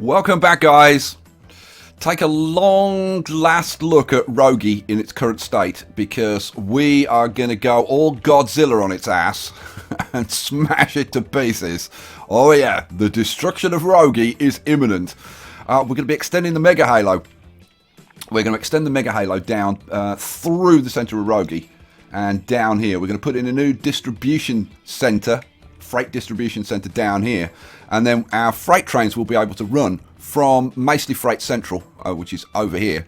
Welcome back, guys. Take a long last look at ROGY in its current state, because we are going to go all Godzilla on its ass and smash it to pieces. Oh yeah, the destruction of ROGY is imminent. We're going to be extending the Mega Halo. We're going to extend the Mega Halo down through the center of ROGY and down here. We're going to put in a new distribution center, freight distribution center down here, and then our freight trains will be able to run from Maceley Freight Central, which is over here,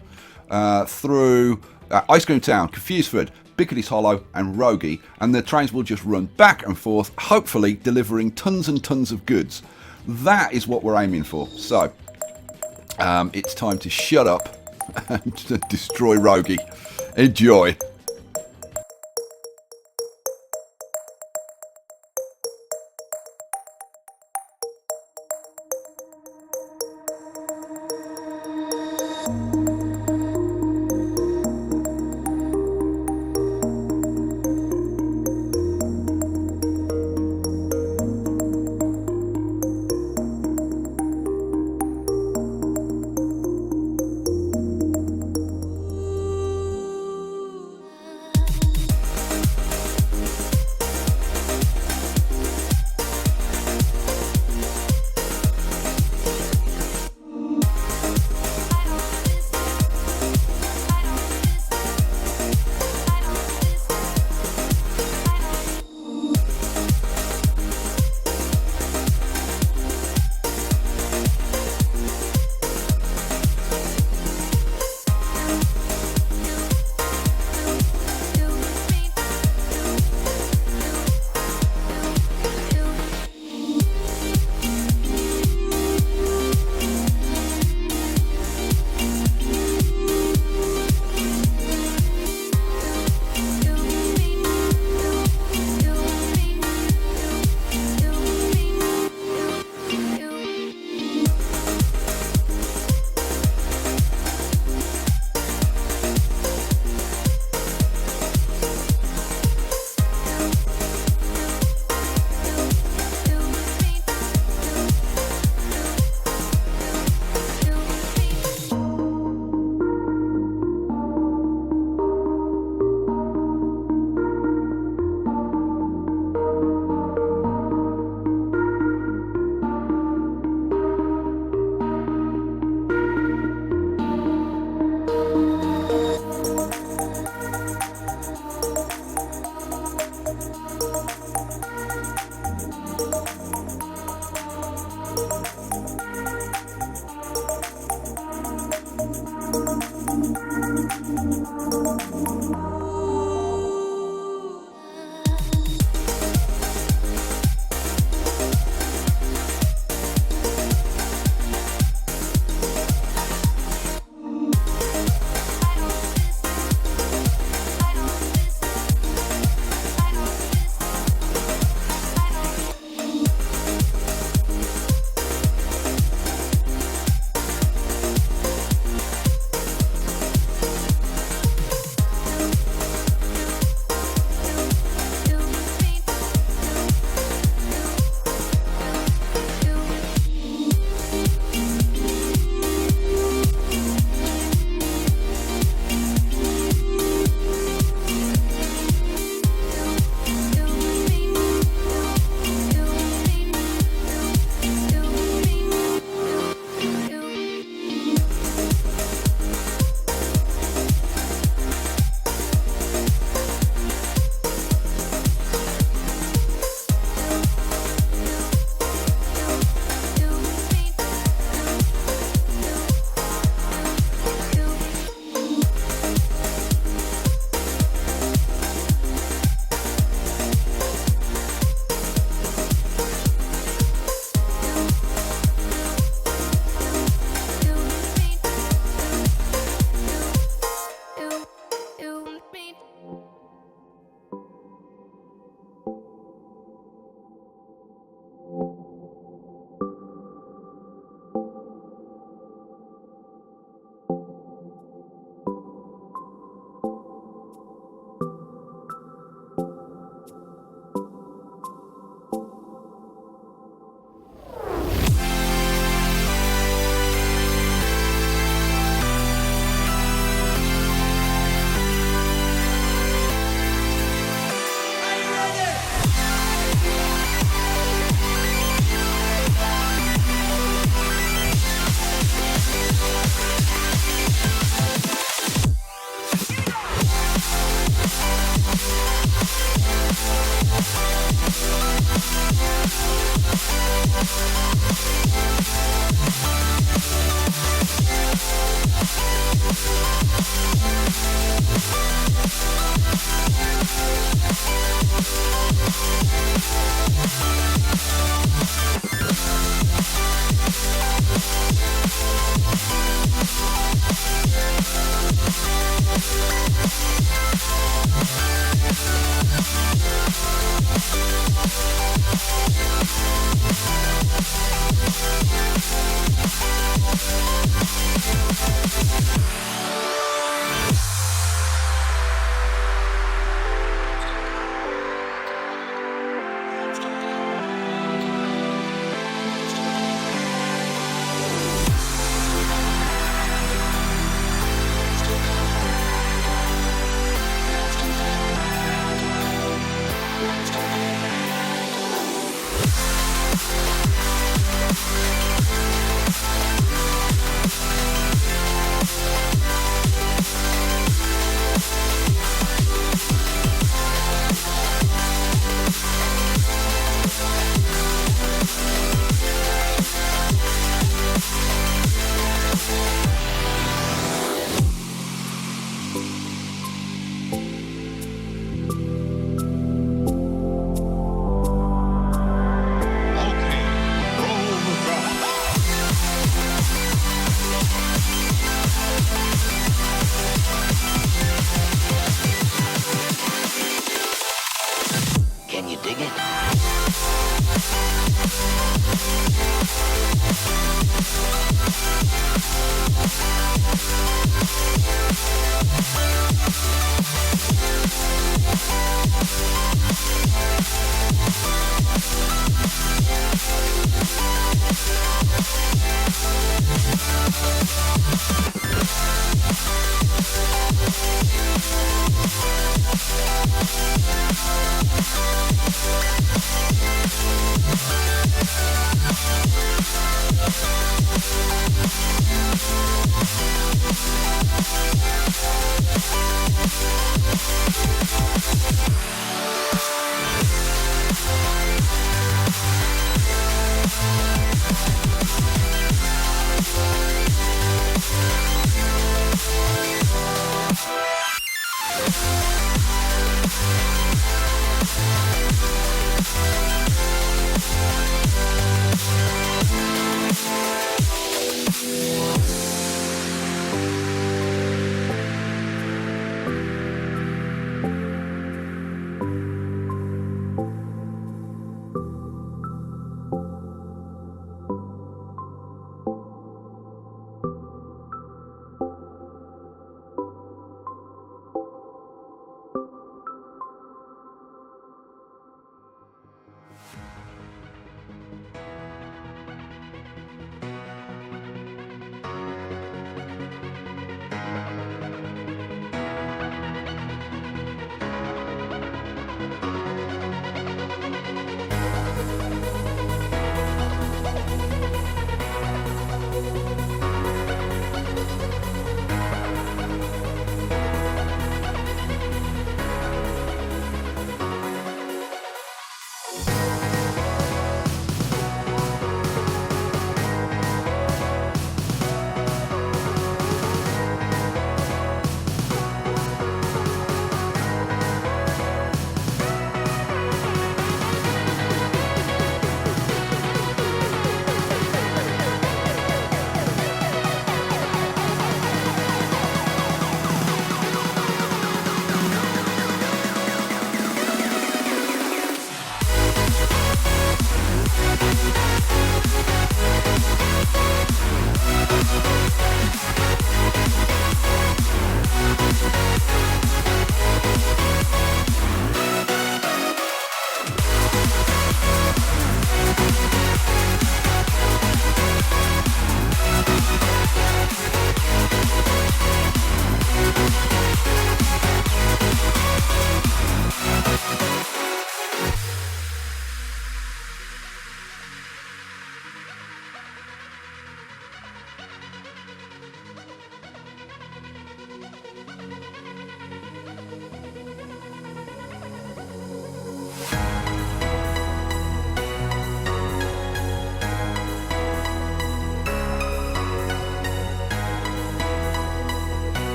through Ice Cream Town, Confuseford, Bickery's Hollow and ROGY, and the trains will just run back and forth, hopefully delivering tons and tons of goods. That is what we're aiming for. So it's time to shut up and destroy ROGY. Enjoy.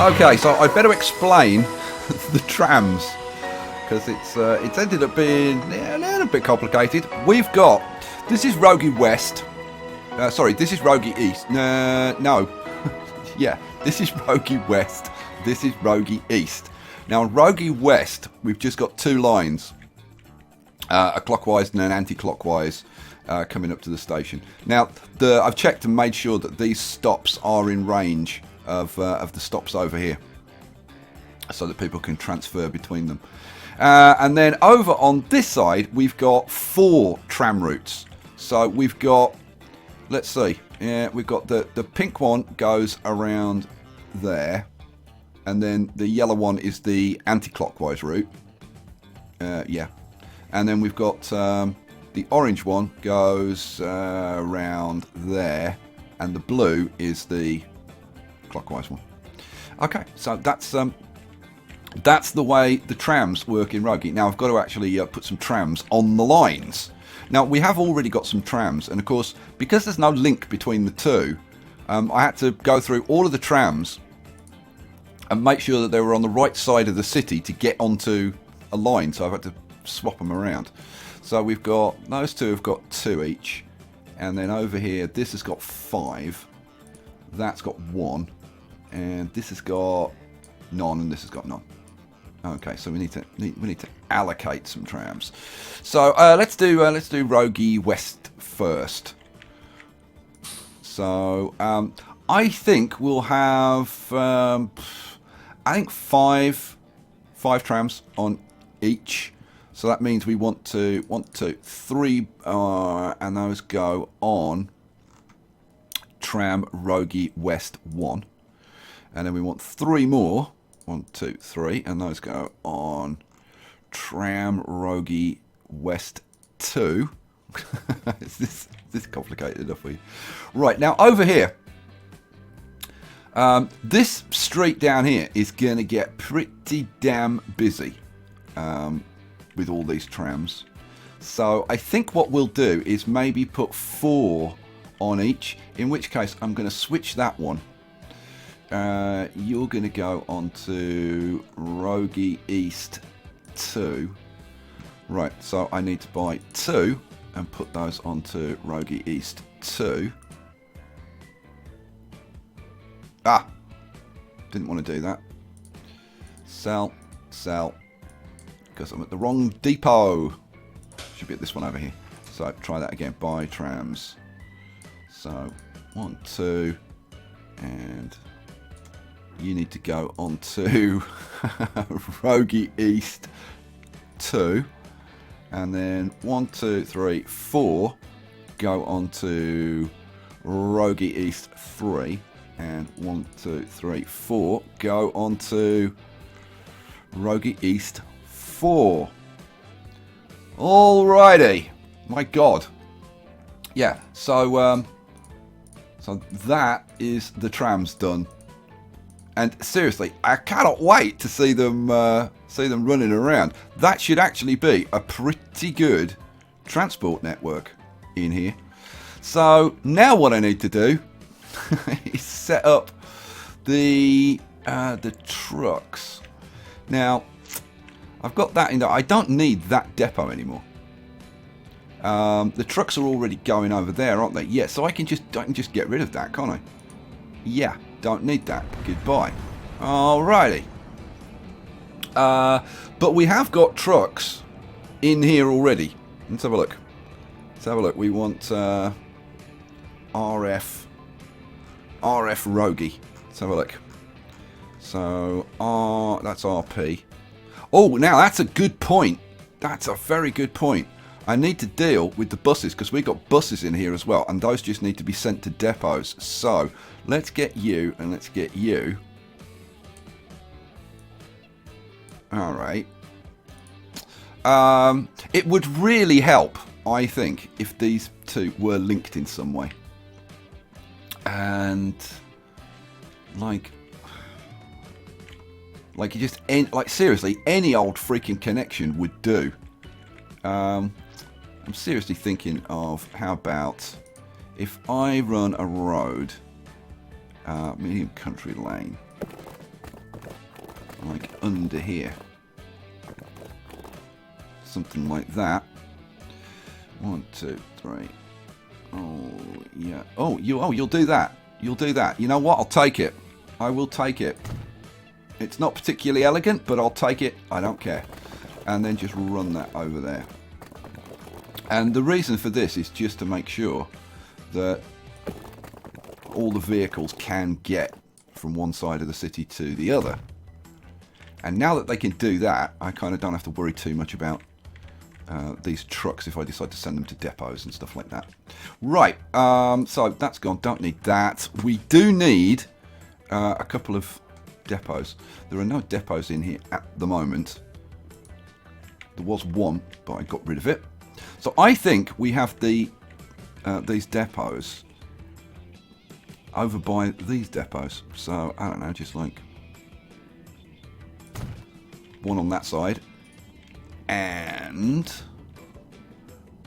Okay, so I'd better explain the trams, because it's ended up being a little bit complicated. We've got, this is ROGY West. Sorry, this is ROGY East. No. Yeah, this is ROGY West. This is ROGY East. Now, on ROGY West, we've just got two lines. A clockwise and an anti-clockwise coming up to the station. Now, I've checked and made sure that these stops are in range of the stops over here, so that people can transfer between them. And then over on this side, we've got 4 tram routes. So we've got, let's see, yeah, we've got the pink one goes around there, and then the yellow one is the anti-clockwise route. Yeah. And then we've got the orange one goes around there, and the blue is the clockwise one. Okay, so that's the way the trams work in ROGY. Now I've got to actually put some trams on the lines. Now we have already got some trams, and of course, because there's no link between the two, I had to go through all of the trams and make sure that they were on the right side of the city to get onto a line. So I've had to swap them around. So we've got, those two have got 2 each, and then over here this has got 5, that's got 1, and this has got none, and this has got none. Okay, so we need to allocate some trams. So let's do ROGY West first. So I think we'll have I think five trams on each. So that means we want 3, and those go on tram ROGY West 1, and then we want 3 more. 1, 2, 3, and those go on tram ROGY West 2. Is this complicated enough for you? Right, now over here, this street down here is going to get pretty damn busy with all these trams. So I think what we'll do is maybe put 4 on each, in which case I'm going to switch that one. You're going to go on to ROGY East 2. Right, so I need to buy 2 and put those onto ROGY East 2. Ah! Didn't want to do that. Sell, because I'm at the wrong depot. Should be at this one over here. So try that again. Buy trams. So 1, 2, and you need to go on to ROGY East 2, and then 1, 2, 3, 4 go on to ROGY East 3, and 1, 2, 3, 4 go on to ROGY East 4. Alrighty, my God. Yeah, so that is the trams done. And seriously, I cannot wait to see them running around. That should actually be a pretty good transport network in here. So now what I need to do is set up the trucks. Now I've got that in there. I don't need that depot anymore. The trucks are already going over there, aren't they? Yeah, so I can just get rid of that, can't I? Yeah. Don't need that. Goodbye. Alrighty. But we have got trucks in here already. Let's have a look. We want RF ROGY. Let's have a look. So that's RP. Oh, now that's a good point. That's a very good point. I need to deal with the buses, because we've got buses in here as well, and those just need to be sent to depots. So let's get you, and let's get you. Alright. It would really help, I think, if these two were linked in some way. And like seriously, any old freaking connection would do. I'm seriously thinking of, how about if I run a road, medium country lane, like under here. Something like that. 1, 2, 3. Oh, yeah. Oh, you'll do that. You'll do that. You know what? I'll take it. I will take it. It's not particularly elegant, but I'll take it. I don't care. And then just run that over there. And the reason for this is just to make sure that all the vehicles can get from one side of the city to the other. And now that they can do that, I kind of don't have to worry too much about these trucks if I decide to send them to depots and stuff like that. Right, so that's gone. Don't need that. We do need a couple of depots. There are no depots in here at the moment. There was one, but I got rid of it. So I think we have these depots over by these depots. So I don't know, just like one on that side and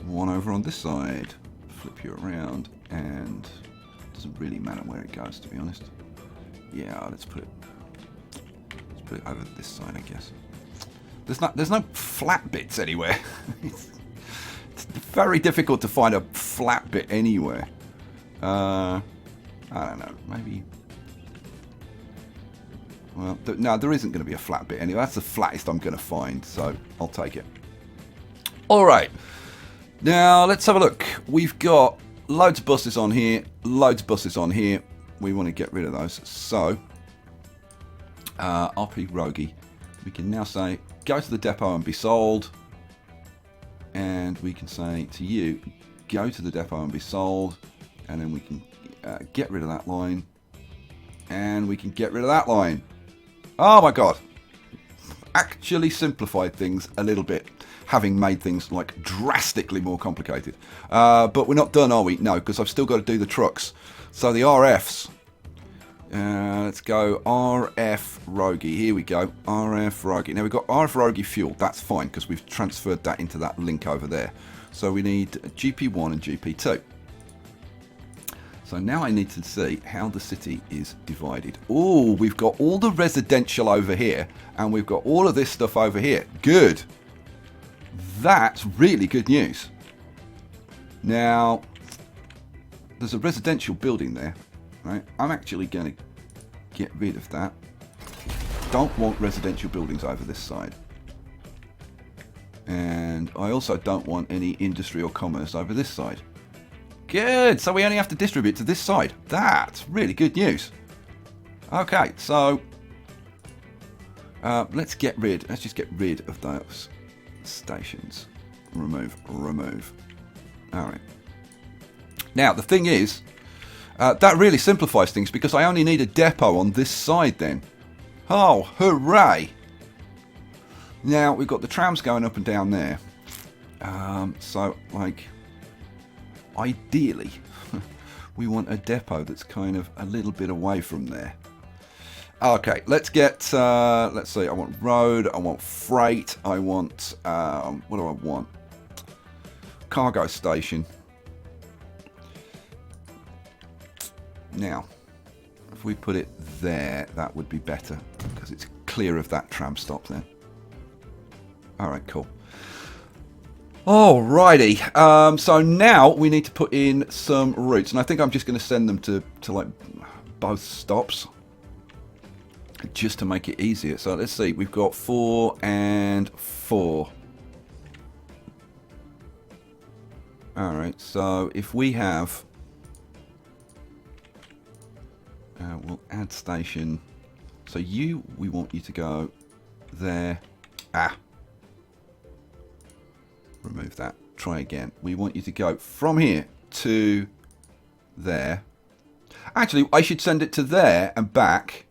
one over on this side. Flip you around, and it doesn't really matter where it goes, to be honest. Yeah, let's put it over this side, I guess. There's no flat bits anywhere. It's very difficult to find a flat bit anywhere. I don't know, maybe. Well, no, there isn't going to be a flat bit anyway. That's the flattest I'm going to find, so I'll take it. All right. Now, let's have a look. We've got loads of buses on here, loads of buses on here. We want to get rid of those. So, RP ROGY. We can now say, go to the depot and be sold. And we can say to you, go to the depot and be sold. And then we can get rid of that line. And we can get rid of that line. Oh my god. Actually simplified things a little bit, having made things like drastically more complicated. But we're not done, are we? No, because I've still got to do the trucks. So the RFs. Let's go RF ROGY. Here we go. RF ROGY. Now we've got RF ROGY fuel. That's fine because we've transferred that into that link over there. So we need GP1 and GP2. So now I need to see how the city is divided. Oh, we've got all the residential over here, and we've got all of this stuff over here. Good. That's really good news. Now, there's a residential building there, right? I'm actually going to get rid of that. Don't want residential buildings over this side. And I also don't want any industry or commerce over this side. Good, so we only have to distribute to this side. That's really good news. Okay, so let's just get rid of those stations. Remove. All right. Now, the thing is, that really simplifies things because I only need a depot on this side then. Oh, hooray! Now, we've got the trams going up and down there. So, like, ideally, we want a depot that's kind of a little bit away from there. Okay, let's get, let's see, I want road, I want freight, I want, what do I want? Cargo station. Now, if we put it there, that would be better because it's clear of that tram stop then. Alright, cool. Alrighty, so now we need to put in some routes, and I think I'm just going to send them to like both stops just to make it easier. So let's see, we've got 4 and 4. Alright, so if we have, we'll add station. So we want you to go there. Remove that. Try again. We want you to go from here to there. Actually, I should send it to there and back.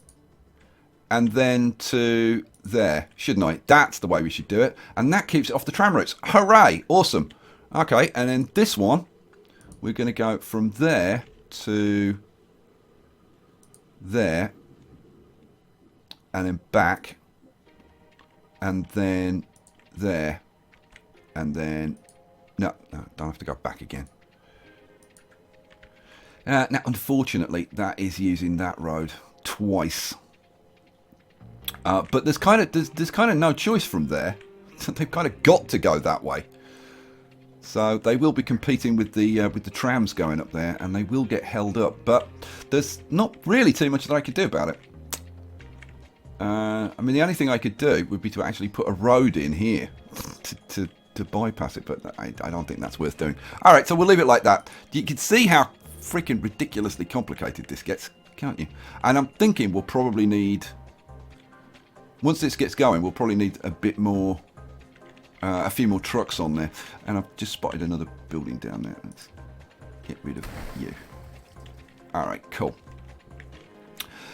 And then to there, shouldn't I? That's the way we should do it. And that keeps it off the tram routes. Hooray! Awesome. Okay, and then this one, we're going to go from there to there. And then back. And then there. And then, no, don't have to go back again. Now, unfortunately, that is using that road twice. But there's kind of no choice from there. They've kind of got to go that way. So they will be competing with the trams going up there, and they will get held up. But there's not really too much that I could do about it. I mean, the only thing I could do would be to actually put a road in here to bypass it, but I don't think that's worth doing. All right, so we'll leave it like that. You can see how freaking ridiculously complicated this gets, can't you? And I'm thinking we'll probably need, once this gets going, we'll probably need a bit more, a few more trucks on there. And I've just spotted another building down there. Let's get rid of you. All right, cool.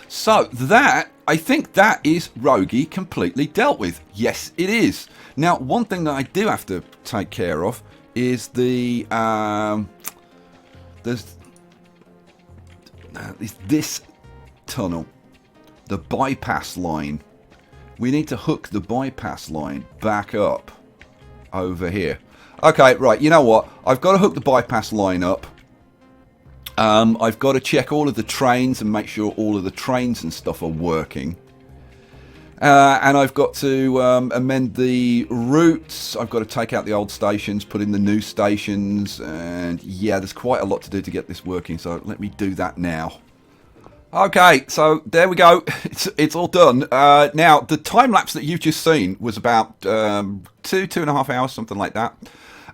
So that, I think that is ROGY completely dealt with. Yes, it is. Now, one thing that I do have to take care of is the this tunnel, the bypass line. We need to hook the bypass line back up over here. Okay, right. You know what? I've got to hook the bypass line up. I've got to check all of the trains and make sure all of the trains and stuff are working. And I've got to amend the routes. I've got to take out the old stations, put in the new stations. And yeah, there's quite a lot to do to get this working. So let me do that now. Okay, so there we go. It's all done. Now, the time lapse that you've just seen was about 2.5 hours, something like that.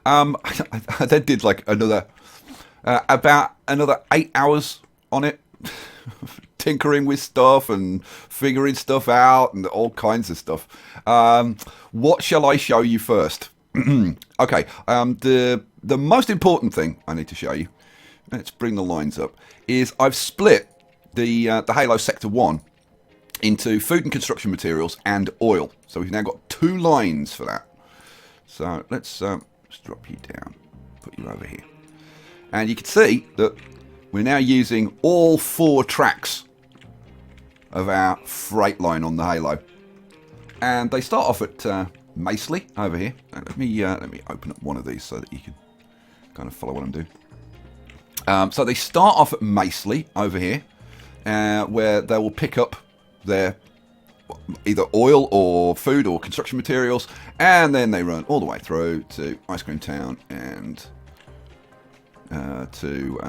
I then did like another... about another 8 hours on it, tinkering with stuff and figuring stuff out and all kinds of stuff. What shall I show you first? Okay, the most important thing I need to show you, let's bring the lines up, is I've split the Halo Sector 1 into food and construction materials and oil. So we've now got 2 lines for that. So let's drop you down, put you over here. And you can see that we're now using all 4 tracks of our freight line on the Halo. And they start off at Maceley over here. Let me open up one of these so that you can kind of follow what I'm doing. So they start off at Maceley over here, where they will pick up their either oil or food or construction materials, and then they run all the way through to Ice Cream Town and to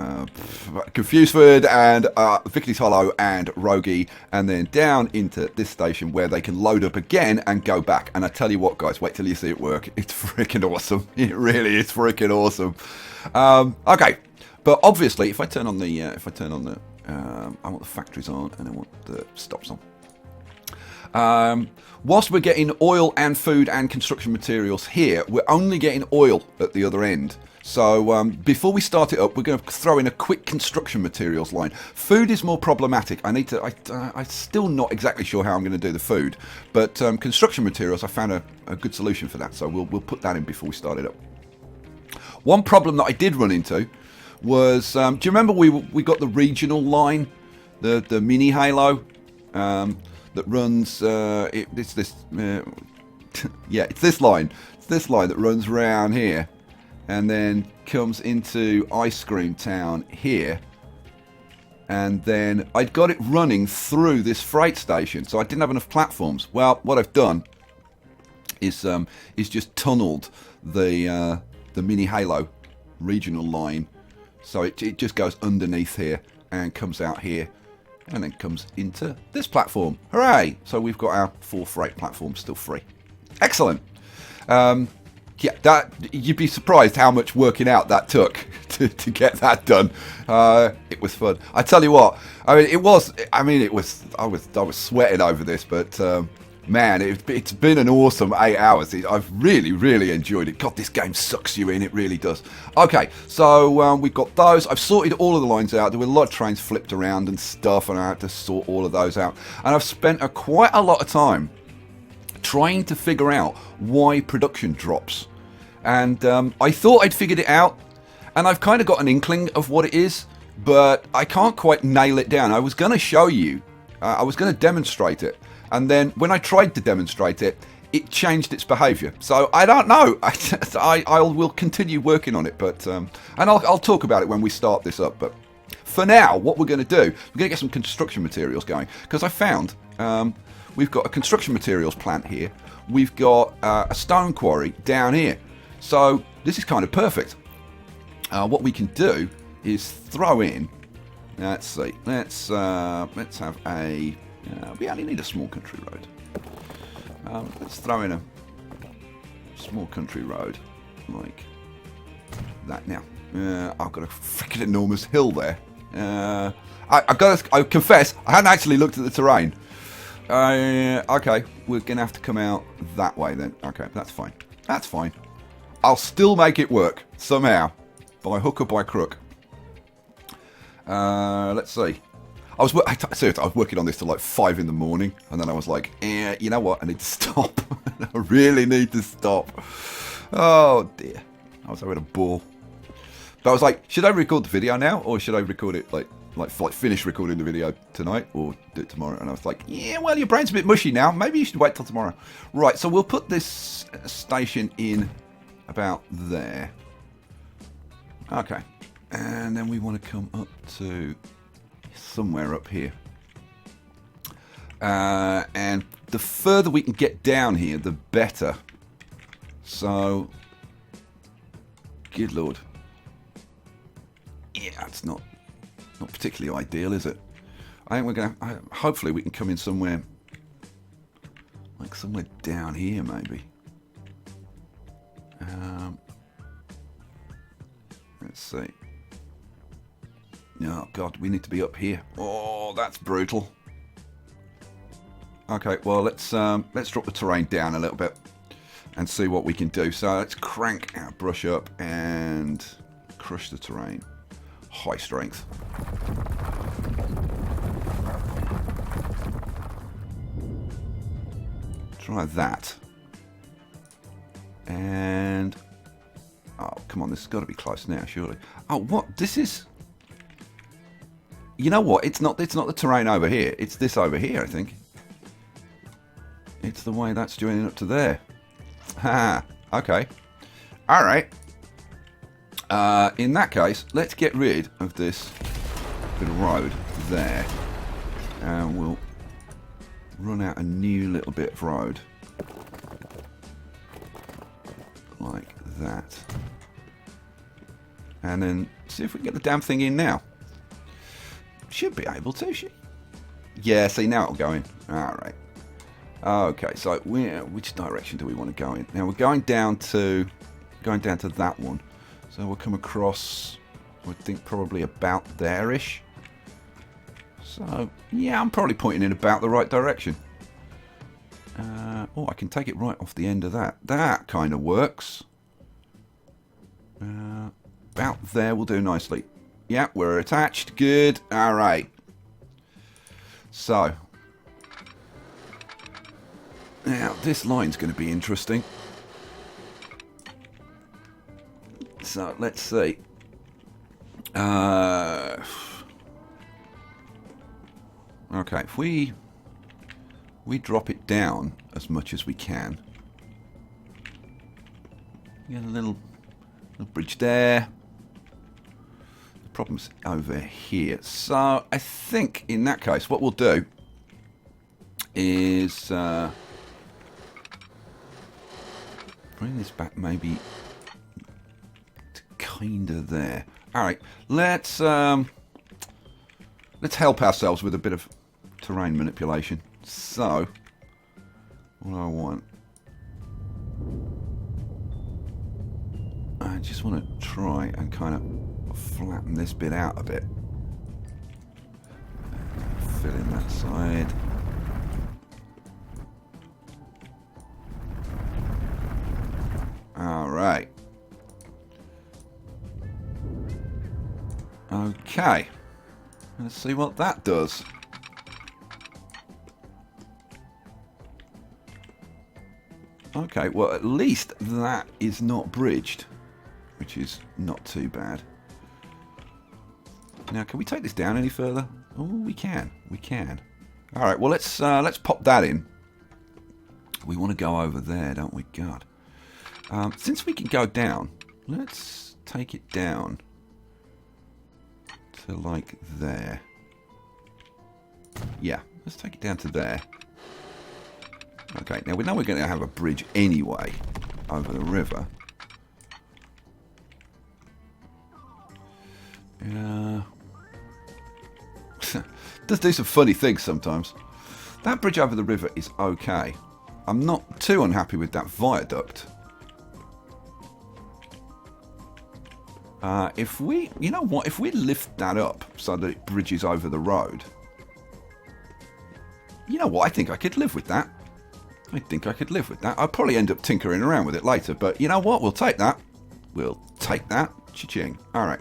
Confuseford and Vicky's Hollow and ROGY, and then down into this station where they can load up again and go back. And I tell you what, guys, wait till you see it work. It's freaking awesome. It really is freaking awesome. Okay, but obviously, if I turn on the, I want the factories on and I want the stops on. Whilst we're getting oil and food and construction materials here, we're only getting oil at the other end. So before we start it up, we're going to throw in a quick construction materials line. Food is more problematic. I'm still not exactly sure how I'm going to do the food, but construction materials, I found a good solution for that. So we'll put that in before we start it up. One problem that I did run into was, do you remember we got the regional line, the mini Halo that runs? It's this line. It's this line that runs around here. And then comes into Ice Cream Town here. And then I'd got it running through this freight station, so I didn't have enough platforms. Well, what I've done is just tunneled the mini Halo regional line, so it just goes underneath here and comes out here, and then comes into this platform. Hooray! So we've got our 4 freight platforms still free. Excellent. Yeah, that you'd be surprised how much working out that took to get that done. It was fun. I tell you what, I was sweating over this, but man, it's been an awesome 8 hours. I've really enjoyed it. God, this game sucks you in. It really does. Okay, so we've got those. I've sorted all of the lines out. There were a lot of trains flipped around and stuff, and I had to sort all of those out. And I've spent quite a lot of time trying to figure out why production drops. And I thought I'd figured it out, and I've kind of got an inkling of what it is, but I can't quite nail it down. I was going to show you, I was going to demonstrate it, and then when I tried to demonstrate it, it changed its behaviour. So I don't know. I will continue working on it, but and I'll talk about it when we start this up. But for now, what we're going to do, we're going to get some construction materials going, because I found We've got a construction materials plant here. We've got a stone quarry down here. So this is kind of perfect. What we can do is throw in. Let's see. Let's have a. We only need a small country road. Let's throw in a small country road like that. Now I've got a freaking enormous hill there. I confess I hadn't actually looked at the terrain. Okay, we're gonna have to come out that way then. Okay, that's fine. That's fine. I'll still make it work somehow, by hook or by crook. Let's see. Seriously, I was working on this till like 5 in the morning, and then I was like, you know what? I need to stop. I really need to stop. Oh dear, I was having a ball. But I was like, should I record the video now, or should I record it like finish recording the video tonight, or do it tomorrow? And I was like, yeah, well, your brain's a bit mushy now. Maybe you should wait till tomorrow. Right, so we'll put this station in about there. Okay, and then we want to come up to somewhere up here. And the further we can get down here, the better. So, good lord. Yeah, it's not particularly ideal, is it? I think we're going to... Hopefully we can come in somewhere... Like somewhere down here, maybe. Let's see. Oh, God, we need to be up here. Oh, that's brutal. Okay, well, let's drop the terrain down a little bit and see what we can do. So let's crank our brush up and crush the terrain. High strength. Try that. And... Oh, come on, this has got to be close now, surely. Oh, what? This is... You know what? It's not the terrain over here. It's this over here, I think. It's the way that's joining up to there. Ha! Okay. Alright. In that case, let's get rid of this bit of road there. And we'll run out a new little bit of road. Like that. And then see if we can get the damn thing in now. Should be able to, yeah, see, now it'll go in. Alright. Okay, so which direction do we want to go in? Now we're going down to that one. So we'll come across, I think, probably about there-ish. So, yeah, I'm probably pointing in about the right direction. Oh, I can take it right off the end of that. That kind of works. About there will do nicely. Yeah, we're attached. Good. All right. So, now this line's going to be interesting. So, let's see. Okay, if we drop it down as much as we can. Get a little bridge there. The problem's over here. So I think in that case what we'll do is bring this back maybe to kinda there. Alright, let's help ourselves with a bit of terrain manipulation. So, what do I want? I just want to try and kind of flatten this bit out a bit. Fill in that side. Alright. Okay. Let's see what that does. Okay, well, at least that is not bridged, which is not too bad. Now, can we take this down any further? Oh, we can. We can. All right, well, let's pop that in. We want to go over there, don't we? God. Since we can go down, let's take it down to like there. Yeah, let's take it down to there. Okay, now we know we're going to have a bridge anyway over the river. Yeah. Does do some funny things sometimes. That bridge over the river is okay. I'm not too unhappy with that viaduct. If we, you know what, if we lift that up so that it bridges over the road, you know what, I think I could live with that. I think I could live with that. I'll probably end up tinkering around with it later, but you know what, we'll take that. We'll take that. Cha-ching. All right.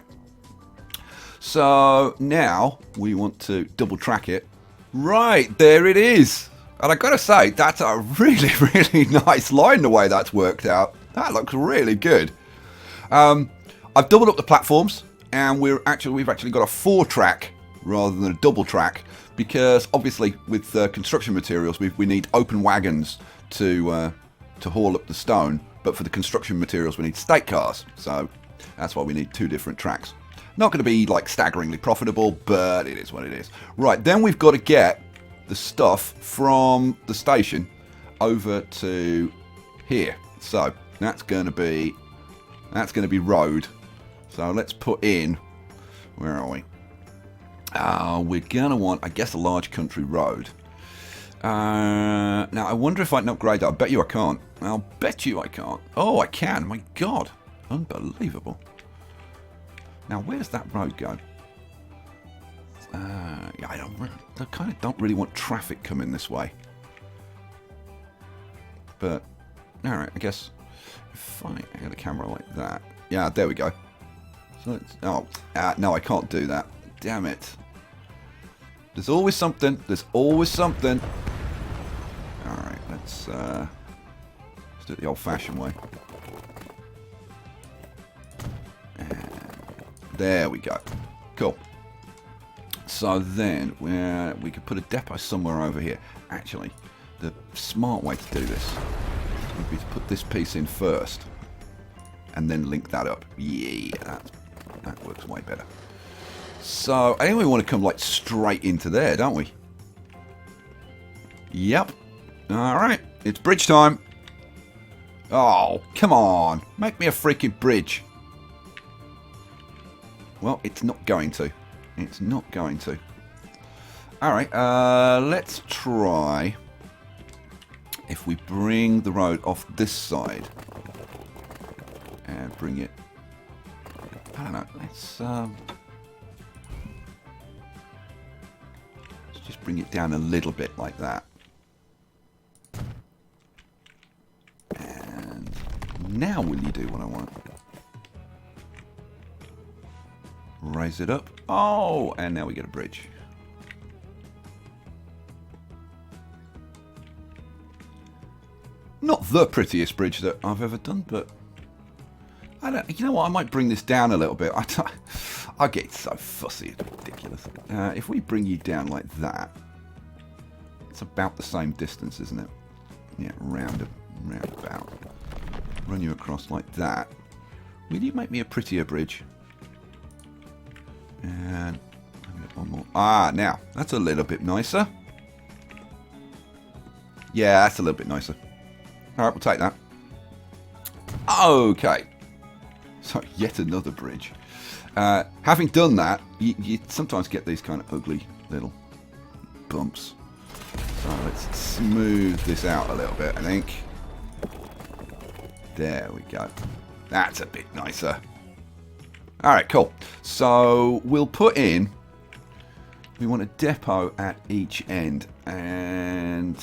So now we want to double track it. Right, there it is. And I've got to say, that's a really, really nice line the way that's worked out. That looks really good. I've doubled up the platforms, and we've actually got a 4-track rather than a double track, because obviously with construction materials we need open wagons to haul up the stone, but for the construction materials we need stake cars. So that's why we need 2 different tracks. Not going to be like staggeringly profitable, but it is what it is. Right, then we've got to get the stuff from the station over to here. So that's going to be road. So let's put in, where are we? We're going to want, I guess, a large country road. Now, I wonder if I can upgrade that. I bet you I can't. I'll bet you I can't. Oh, I can. My God. Unbelievable. Now, where's that road go? Yeah, I kind of don't really want traffic coming this way. But, alright, I guess if I had a camera like that. Yeah, there we go. So let's, no, I can't do that. Damn it. There's always something. There's always something. Alright, let's do it the old-fashioned way. And there we go. Cool. So then we could put a depot somewhere over here. Actually, the smart way to do this would be to put this piece in first and then link that up. Yeah, that works way better. So I think we want to come like straight into there, don't we? Yep. Alright, it's bridge time. Oh, come on. Make me a freaking bridge. Well, it's not going to. It's not going to. Alright, let's try if we bring the road off this side and bring it, I don't know, let's just bring it down a little bit like that. And now will you do what I want? Raise it up. Oh, and now we get a bridge. Not the prettiest bridge that I've ever done, but I don't. You know what? I might bring this down a little bit. I get so fussy, it's ridiculous. If we bring you down like that, it's about the same distance, isn't it? Yeah, roundabout. Run you across like that. Will you make me a prettier bridge? And one more. Ah, now that's a little bit nicer. Yeah, that's a little bit nicer. All right, we'll take that. Okay. So yet another bridge. Having done that, you sometimes get these kind of ugly little bumps. So let's smooth this out a little bit, I think. There we go. That's a bit nicer. Alright, cool. So we'll put in, we want a depot at each end, and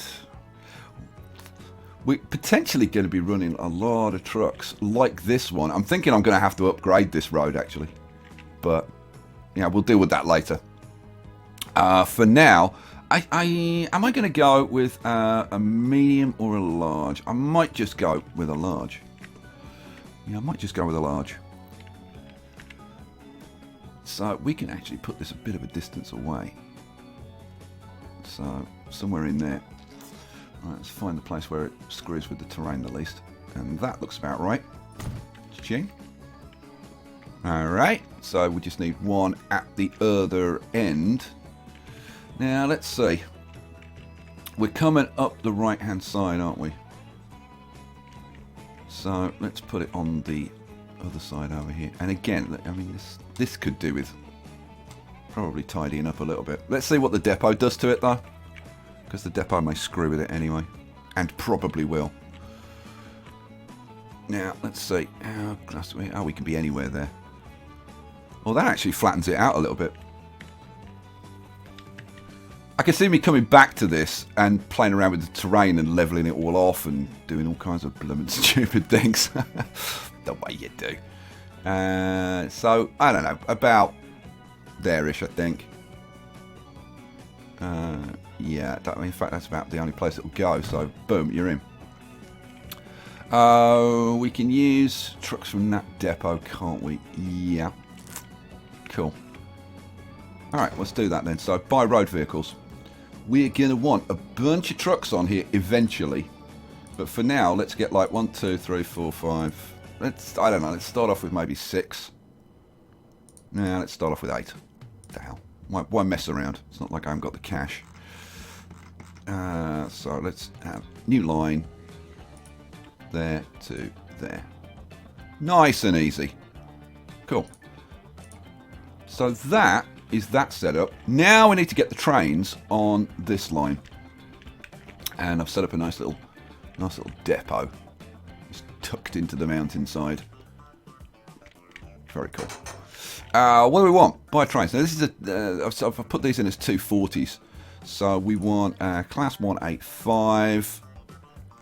we're potentially going to be running a lot of trucks like this one. I'm thinking I'm going to have to upgrade this road actually, but yeah, we'll deal with that later. For now, am I going to go with a medium or a large? I might just go with a large. Yeah, I might just go with a large. So we can actually put this a bit of a distance away. So somewhere in there. Right, let's find the place where it screws with the terrain the least. And that looks about right. Ching. Alright, so we just need one at the other end. Now let's see. we're coming up the right hand side, aren't we? So let's put it on the other side over here. And again, I mean, this could do with probably tidying up a little bit. Let's see what the depot does to it though, because the depot may screw with it anyway, and probably will. Now let's see. Oh, we can be anywhere there. Well, that actually flattens it out a little bit. I can see me coming back to this and playing around with the terrain and leveling it all off and doing all kinds of blooming stupid things. The way you do. So, I don't know. About there-ish, I think. Yeah, in fact, that's about the only place it will go. So, boom, you're in. We can use trucks from that depot, can't we? Yeah. Cool. Alright, let's do that then. So, buy road vehicles. We're going to want a bunch of trucks on here eventually. But for now, let's get like 1, 2, 3, 4, 5. I don't know, let's start off with maybe 6. Nah, let's start off with 8. What the hell? Why mess around? It's not like I haven't got the cash. So let's have new line. There to there. Nice and easy. Cool. So that is that setup. Now we need to get the trains on this line. And I've set up a nice little depot. It's tucked into the mountainside. Very cool. What do we want? Buy trains. Now this is I've put these in as 240s. So we want class 185.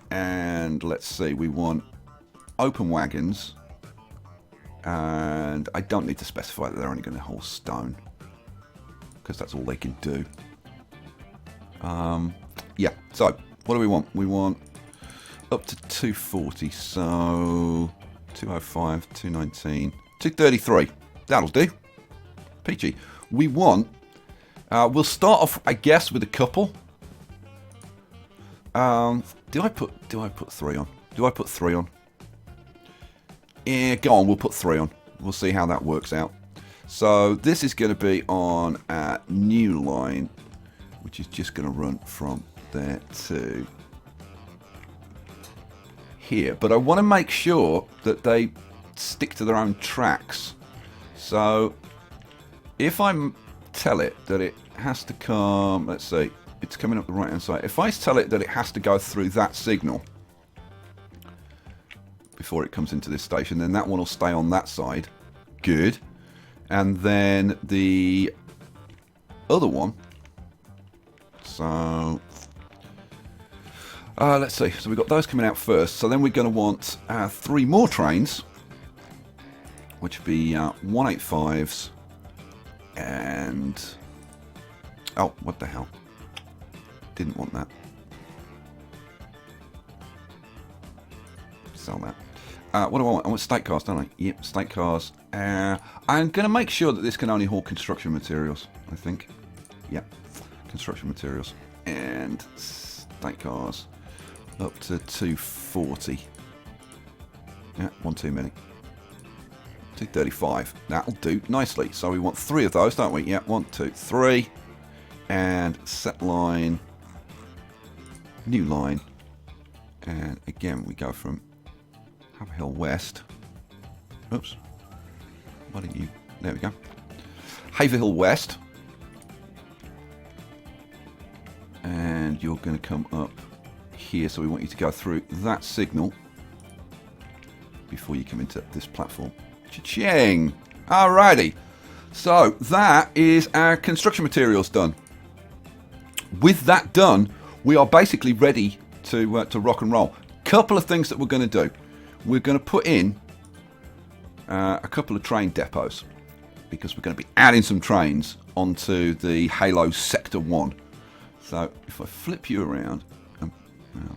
And let's see, we want open wagons. And I don't need to specify that they're only going to hold stone, because that's all they can do. Yeah, so what do we want? We want up to 240, so 205, 219, 233. That'll do. Peachy. We want, we'll start off, I guess, with a couple. Do I put 3 on? Do I put 3 on? Yeah, go on, we'll put 3 on. We'll see how that works out. So this is going to be on a new line, which is just going to run from there to here. But I want to make sure that they stick to their own tracks. So if I tell it that it has to come, let's see, it's coming up the right hand side. If I tell it that it has to go through that signal before it comes into this station, then that one will stay on that side. Good. And then the other one, so let's see, so we've got those coming out first. So then we're going to want 3 more trains, which would be 185s and oh, what the hell, didn't want that. Sell that. What do I want? I want state cars, don't I? Yep, state cars. I'm going to make sure that this can only haul construction materials, I think. Yep, construction materials. And state cars up to 240. Yeah, one too many. 235. That'll do nicely. So we want 3 of those, don't we? Yeah, 1, 2, 3. And set line. New line. And again, we go from Haverhill West. Oops. Why don't you... There we go. Haverhill West. And you're going to come up here. So we want you to go through that signal before you come into this platform. Cha-ching! Alrighty. So that is our construction materials done. With that done, we are basically ready to rock and roll. Couple of things that we're going to do. We're going to put in a couple of train depots, because we're going to be adding some trains onto the Halo Sector 1. So if I flip you around,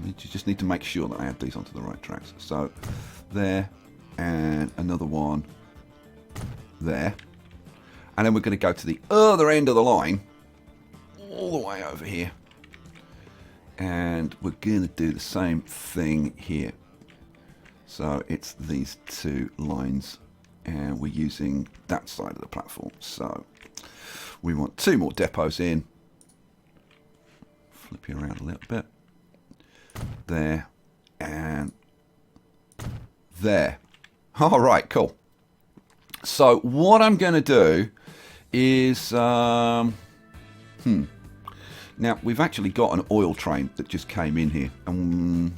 you just need to make sure that I add these onto the right tracks. So there, and another one there. And then we're going to go to the other end of the line, all the way over here. And we're going to do the same thing here. So it's these 2 lines, and we're using that side of the platform. So we want 2 more depots in flip you around a little bit. There. And there. All right, cool. So what I'm going to do is... Now, we've actually got an oil train that just came in here. And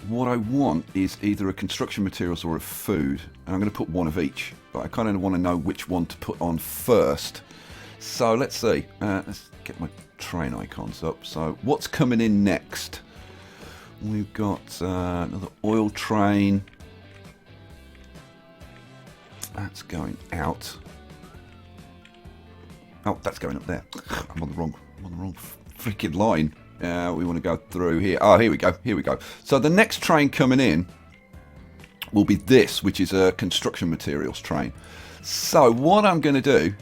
what I want is either a construction materials or a food. And I'm going to put one of each. But I kind of want to know which one to put on first. So let's see. Let's get my train icons up. So what's coming in next? We've got another oil train. That's going out. Oh, that's going up there. I'm on the wrong freaking line. We want to go through here. Oh, here we go. Here we go. So the next train coming in will be this, which is a construction materials train. So what I'm going to do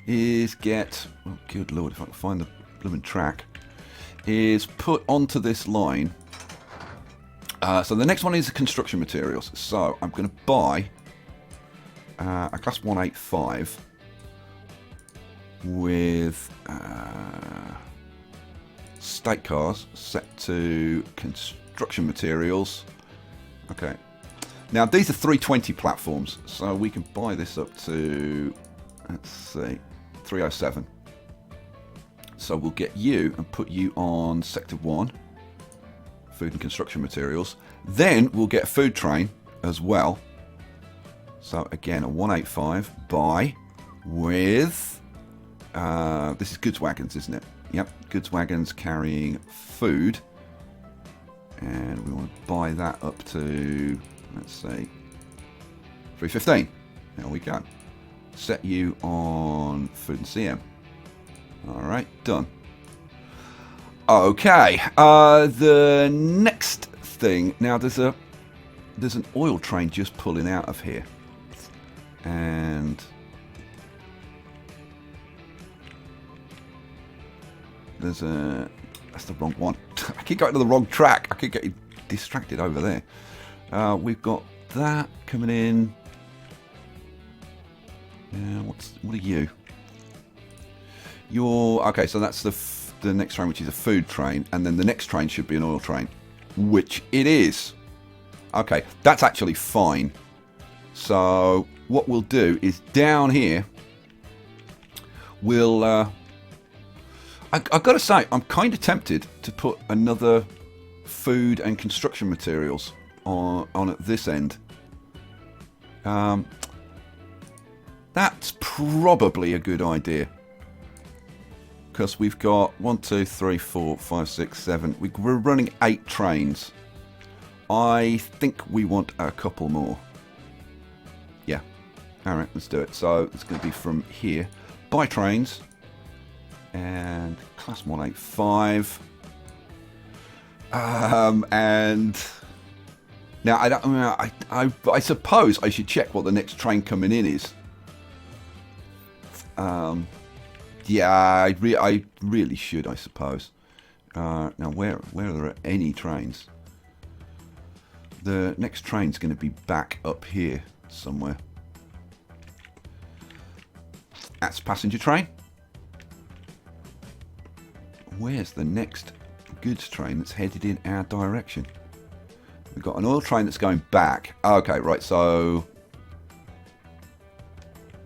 is get... Oh, good lord, if I can find the blooming track. Is put onto this line. So the next one is the construction materials. So I'm going to buy a class 185 with state cars set to construction materials. Okay. Now these are 320 platforms, so we can buy this up to, let's see, 307. So we'll get you and put you on sector 1, food and construction materials. Then we'll get a food train as well. So again, a 185 buy with, this is goods wagons, isn't it? Yep, goods wagons carrying food. And we want to buy that up to, let's say, 315. There we go. Set you on food and CM. Alright, done. Okay, the next thing, now there's an oil train just pulling out of here. And that's the wrong one. I keep going to the wrong track. I keep getting distracted over there. We've got that coming in. What are you? Okay, so that's the next train, which is a food train, and then the next train should be an oil train, which it is. Okay, that's actually fine. So what we'll do is down here, we'll. I've got to say, I'm kind of tempted to put another food and construction materials on at this end. That's probably a good idea. Because we've got 1, 2, 3, 4, 5, 6, 7. We're running 8 trains. I think we want a couple more. Yeah. Alright, let's do it. So it's going to be from here. Buy trains. And class 185. And now I suppose I should check what the next train coming in is. Yeah, I really should, I suppose. Now, where are there any trains? The next train's going to be back up here somewhere. That's passenger train. Where's the next goods train that's headed in our direction? We've got an oil train that's going back. Okay, right, so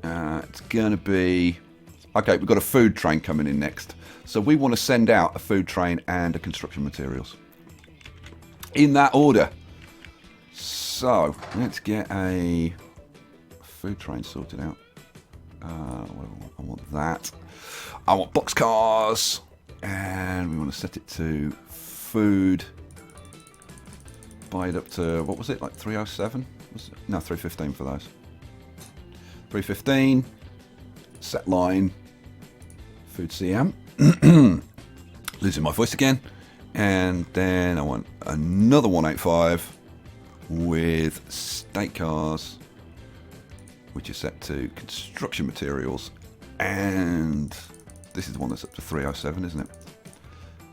it's going to be... Okay, we've got a food train coming in next. So we want to send out a food train and a construction materials. In that order. So, let's get a food train sorted out. I want that. I want boxcars. And we want to set it to food. Buy it up to, what was it, like 307? No, 315 for those. 315. Set line. Food CM. Losing my voice again. And then I want another 185 with state cars, which is set to construction materials. And this is the one that's up to 307, isn't it?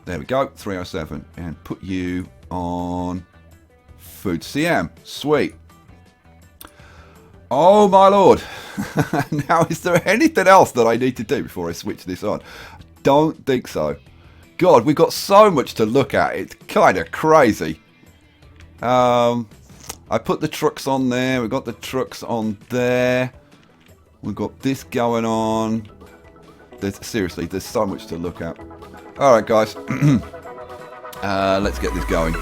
There we go, 307. And put you on food CM. Sweet. Oh my lord. Now, is there anything else that I need to do before I switch this on? I don't think so. God, we've got so much to look at. It's kind of crazy. I put the trucks on there. We've got the trucks on there. We've got this going on. Seriously, there's so much to look at. Alright, guys. Let's get this going.